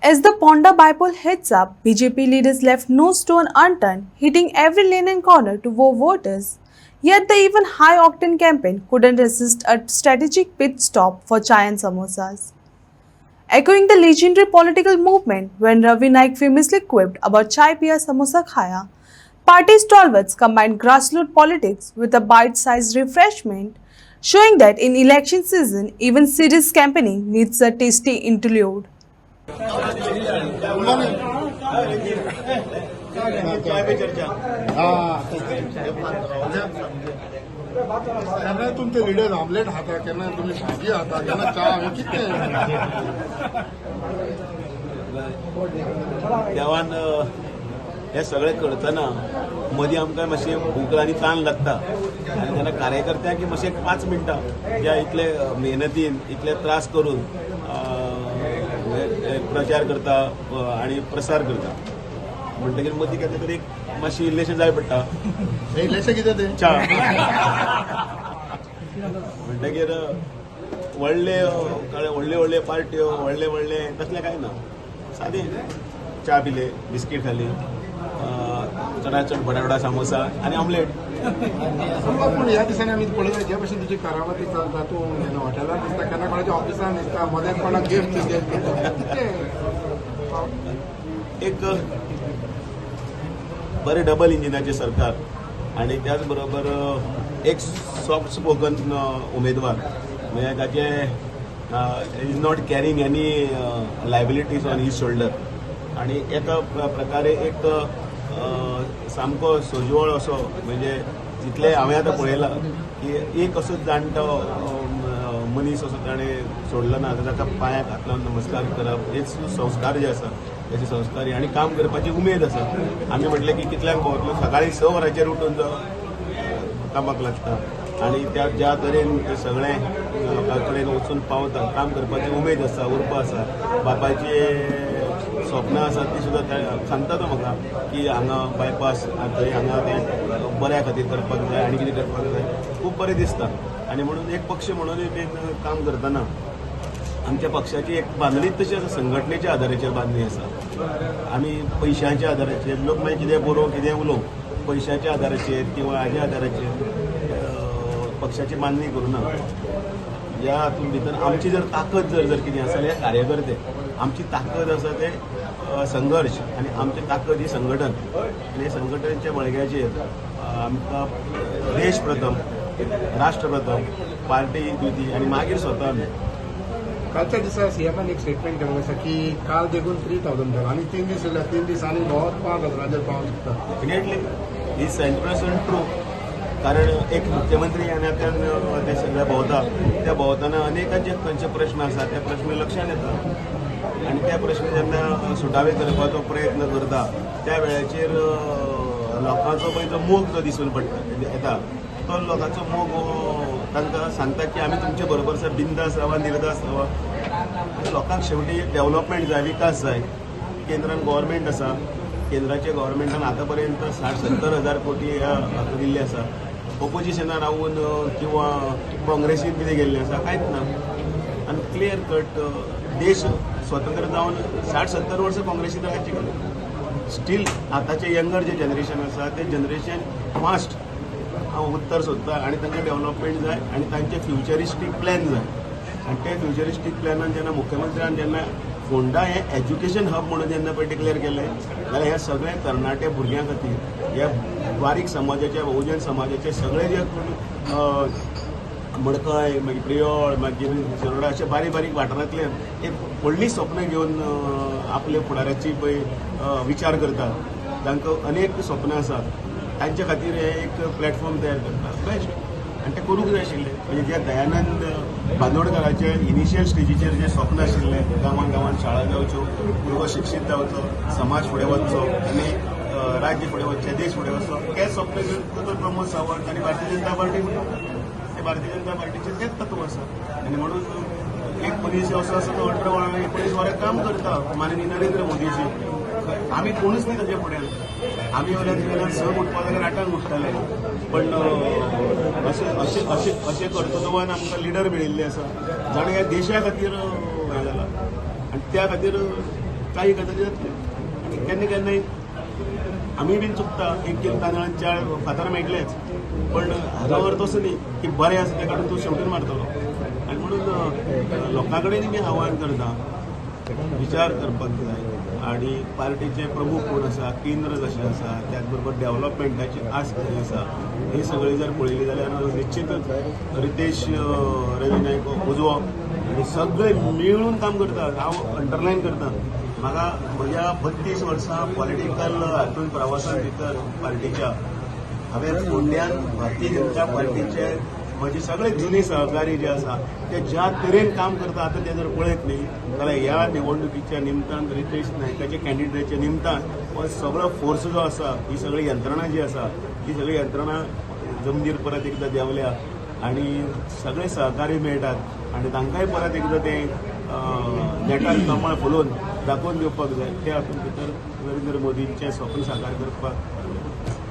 As the Ponda bipole heads up, BJP leaders left no stone unturned, hitting every lane and corner to woo voters. Yet the even high-octane campaign couldn't resist a strategic pit stop for chai and samosas. Echoing the legendary political movement when Ravi Naik famously quipped about chai piya samosa khaya, party stalwarts combined grassroots politics with a bite-sized refreshment, showing that in election season, even serious campaigning needs a tasty interlude. केन्ना तुमचे leader omelette खाता केन्ना तुम्ही भाजी खाता केन्ना च्या कितें देवान हे सगळे करतना मदीं आमकां मातशें भूक आनी ताण लागता आनी तेन्ना कार्यकर्त्यांक मातशें 5 मिनटां ज्या इतले मेहनतीन इतले त्रास करून प्रचार करता आनी प्रसार करता म्हणटकीर मदीं कितें तरी मातशी इल्लेशें जाय पडटा इल्लेशें कितें तें च्या म्हणटकीर व्हडले व्हडले पार्ट्यो व्हडले तसलें कांय ना सादें च्या पिले बिस्कीट खाली चड बटाटा सामोसा आनी ऑमलेट. पूण ह्या दिसांनी आमी पळयता जे भशेन तुजी कारावती चलता तूं हॉटेलांत दिसता केन्ना कोणाच्या ऑफिसान दिसता मदें कोणाक गिफ्ट एक बरें डबल इंजिनाचें सरकार आनी त्याच बरोबर एक सॉफ्ट स्पोकन उमेदवार म्हणजे ताचे is not carrying any liabilities on his shoulder आनी एका प्रकारे एक सामको सोज्वळ असो म्हणजे जितले हांवें आतां पळयलां की एक असो जाणटो मनीस असो ताणें सोडलो ना ताका पांयाक हात लावन नमस्कार करप हेच संस्कार जे आसा त्याचे संस्कारी आणि काम करपाची उमेद आसा. आमी म्हटलें की कितल्यांक पावतलो सकाळीं 6 वरांचेर उठून जो कामाक लागता आनी त्या ज्या तरेन ते सगळे कडेन वचून पावता काम करपाची उमेद आसा उर्बा आसा बापाची स्वप्नां आसा ती सुद्दां सांगता तो म्हाका की हांगा बायपास थंय हांगा तें बऱ्या खातीर करपाक जाय आनी कितें करपाक जाय खूब बरें दिसता. आनी म्हणून एक पक्ष म्हणून काम करतना आमच्या पक्षाची एक बांदणीच तशी आसा संघटनेच्या आदाराचेर बांदणी आसा. आमी पयशांच्या आदाराचेर लोक मागीर कितें बरोवं कितें उलोवं पयशांच्या आदाराचेर किंवा हाज्या आदाराचेर पक्षाची बांदणी करूना. ह्या हातूंत भितर आमची जर ताकद जर कितें आसा जाल्यार कार्यकर्ते आमची ताकद आसा ते संघर्श आनी आमची ताकद ही संघटन आनी हे संघटनेच्या बळग्याचेर आमकां देश प्रथम राष्ट्र प्रथम पार्टी द्वितीय आनी मागीर स्वता आमी. कालच्या दिसा सीएमान एक स्टेटमेंट केलें आसा की काल देखून 3000 जाला आनी 3 दीस उरल्या 3 दिसांनी भोंवत 5000 पावंक शकता. Definitely is 100% true. कारण एक मुख्यमंत्री आनी ते सगळे भोंवता त्या भोंवतना अनेकांचे खंयचे प्रश्न आसा ते प्रश्न लक्षांत येता आनी ते प्रश्न जेन्ना सुटावे करपाचो प्रयत्न करता त्या वेळाचेर लोकांचो पळय जो मोग जो दिसून पडटा येता तो लोकांचो मोग तांकां सांगता की आमी तुमचे बरोबर आसा बिंदास रावा निर्दास रावा. लोकांक शेवटी डेव्हलपमेंट जाय विकास जाय. केंद्रान गव्हर्मेंट आसा केंद्राच्या गव्हर्मेंटान आतां पर्यंत 60-70 हजार कोटी हातूंत दिल्ले आसा. ऑपोजिशनान रावून किंवा काँग्रेसीन कितें गेल्लें आसा कांयच ना आनी क्लियर कट देश स्वतंत्र जावन 60-70 वर्सां काँग्रेसीन राज्य केलें. स्टील आतांचे यंगर जे जनरेशन आसा ते जनरेशन फास्ट हांव उत्तर सोदता आनी तांकां डेव्हलपमेंट जाय आनी तांचे फ्युचरिस्टीक प्लॅन जाय आनी ते फ्युचरिस्टीक प्लॅनान जेन्ना मुख्यमंत्र्यान जेन्ना फोंडा हें एज्युकेशन हब म्हणून जेन्ना पळय डिक्लेअर केलें जाल्यार ह्या सगळ्या तरणाट्या भुरग्यां खातीर ह्या बारीक समाजाच्या बहुजन समाजाचे सगळे जे मडकय मागीर प्रियोळ मागीर शिरोडा अशे बारीक वाठारांतल्यान एक व्हडली स्वप्नां घेवन आपले फुडाराची पळय विचार करतात तांकां अनेक स्वप्नां आसात तांचे खातीर हे एक प्लॅटफॉर्म तयार करता बेस्ट आनी ते करूंक जाय आशिल्लें. म्हणजे जे दयानंद बांदोडकराचे इनिशियल स्टेजीचेर जे स्वप्न आशिल्लें गांवांत शाळा जावच्यो भुरगो शिक्षीत जावचो समाज फुडें वचचो आनी राज्य फुडें वचचें देश फुडें वचचो तें स्वप्न घेवन दोतोर प्रमोद सावंत आनी भारतीय जनता पार्टी ते भारतीय जनता पार्टीचें तेंच तत्व आसा. आनी म्हणून एक मनीस असो आसा तो 18-19 वरां काम करता माननीय नरेंद्र मोदीजी. आमी कोणूच न्ही ताचे फुड्यान आमी वयल्यान स उठपा जाल्यार 8 उठताले पण अशें कर्तृत्वान आमकां लिडर मेळिल्ले आसा जाणें ह्या देशा खातीर हें जाला आनी त्या खातीर काही गजाली जातले आनी केन्ना केन्नाय आमी बीन चुकता 1 किलो तांदळान 4 फातर मेळटलेच पण हाजो अर्थ असो न्ही की बरें आसा ते काडून तूं शेवटीन मारतलो आनी म्हणून लोकां कडेन मी आव्हान करता विचार करपाक जाय आणि पार्टीचे प्रमुख कोण आसा केंद्र जशें आसा त्याच बरोबर डेव्हलपमेंटाची आस खंय आसा ही सगळी जर पळयली जाल्यार निश्चितच रितेश रवी नायक उजवो आनी सगळे मिळून काम करतात. हांव अंडरलायन करता म्हाका म्हज्या 32 वर्सां पॉलिटिकल हातूंत प्रवासान भितर पार्टीच्या हांवें फोंड्यान भारतीय जनता पार्टीचे म्हजे सगळे जुने सहकारी जे आसा ते ज्या तरेन काम करता आतां ते जर पळयत न्ही जाल्यार ह्या निवडणुकीच्या निमतान रितेश नायकाच्या कॅन्डिडेटच्या निमतान हो सगळो फोर्स जो आसा ही सगळी यंत्रणा जी आसा ही सगळी यंत्रणा जमनीर परत एकदां देंवल्या आनी सगळे सहकारी मेळटात आनी तांकांय परत एकदां ते नेटार कमळ फुलोवन दाखोवन दिवपाक जाय. त्या हातूंत भितर नरेंद्र मोदींचें स्वप्न साकार करपाक